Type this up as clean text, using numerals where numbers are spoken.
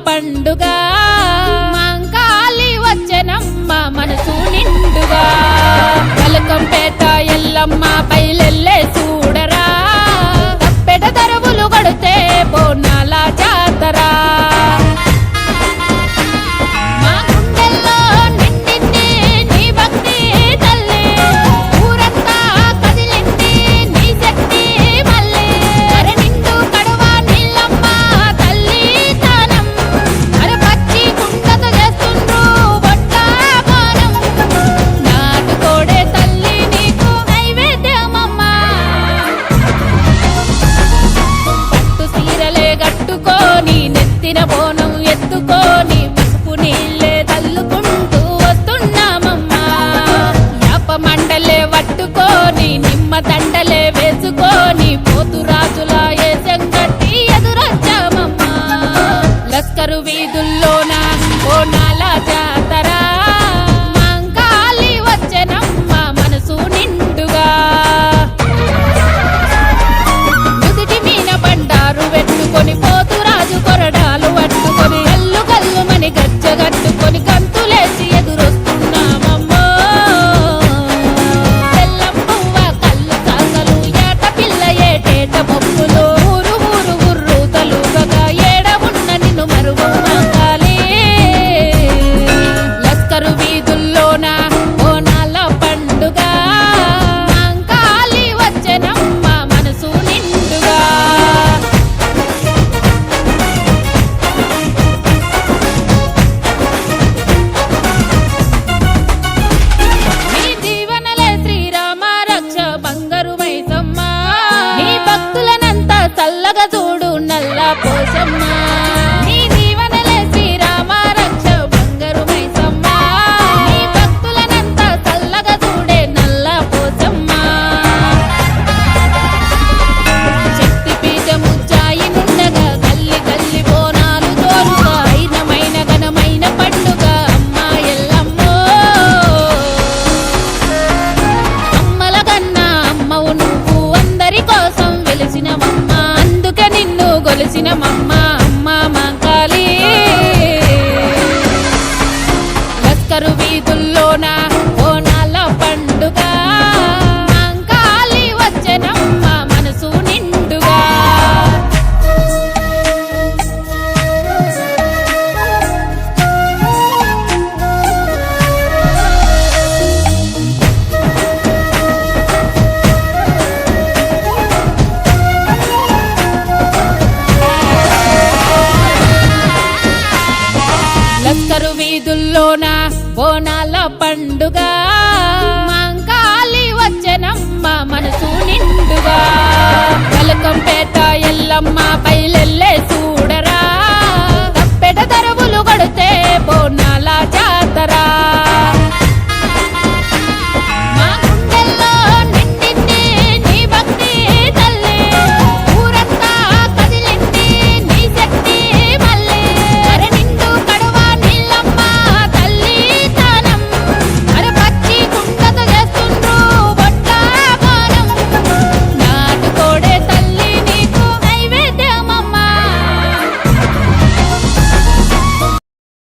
పండుగ మంకాలి వచ్చెనమ్మ మనసు నిండుగా కలకంపేట ఎల్లమ్మ బయలెల్లే చూడరా తప్పెట దరువులు కొడితే బోనాల జాతరా బోనం ఎత్తుకొని పసుపు నీళ్ళే తల్లుకుంటూ వస్తున్నామమ్మా యాప మండలే పట్టుకొని నిమ్మ దండలే వేసుకొని పోతురాజులా ఏసంగట్టి ఎదురొచ్చామమ్మా లస్కరు వీధుల్లోన బోనాల జాతరా మంకాలి వచ్చెనమ్మ మనసు నిండుగా నుదిటి మీన బండారు పెట్టుకొని పోతురాజు కొరడాలు పట్టుకొని కల్లు కల్లు మని గచ్చగట్టుకొని కంతులేసి ఎదురొస్తున్నామమ్మో బెల్లం పువ్వ కళ్ళు కాకలు ఏట పిల్ల ఏటేట మొక్కులు ఊరు ఊరు ఉర్రు తలుగగా ఏడ ఉన్న నిన్ను మరుగు మంకాలి లస్కరు వీధుల్లోన బోనాల పండుగ మంకాలి వచ్చెనమ్మ మనసు నిండుగా నీ దీవెనలే శ్రీరామ రక్ష బంగారు మైసమ్మ నీ భక్తులనంతా చల్లగా చూడు నల్ల పోసమ్మ నీ దీవెనలే శ్రీరామ రక్ష బంగారు మైసమ్మ నీ భక్తులనంతా చల్లగా చూడే నల్ల పోసమ్మ శక్తి పీఠము చాయినుండగా గల్లి గల్లి బోనాలు తోలుగా అయినమైన ఘనమైన పండుగ అమ్మ ఎల్లమ్మో అమ్మల కన్నా అమ్మవు నువ్వు అందరి కోసం వెలిసినమమ్మ అందుకే నిన్ను గొలిసినమమ్మ అమ్మ మంకాలి లస్కరు వీధుల్లోన బోనాల పండుగ మంకాలి వచ్చెనమ్మ మనసు నిండుగా లస్కరు వీధుల్లోన బోనాల పండుగ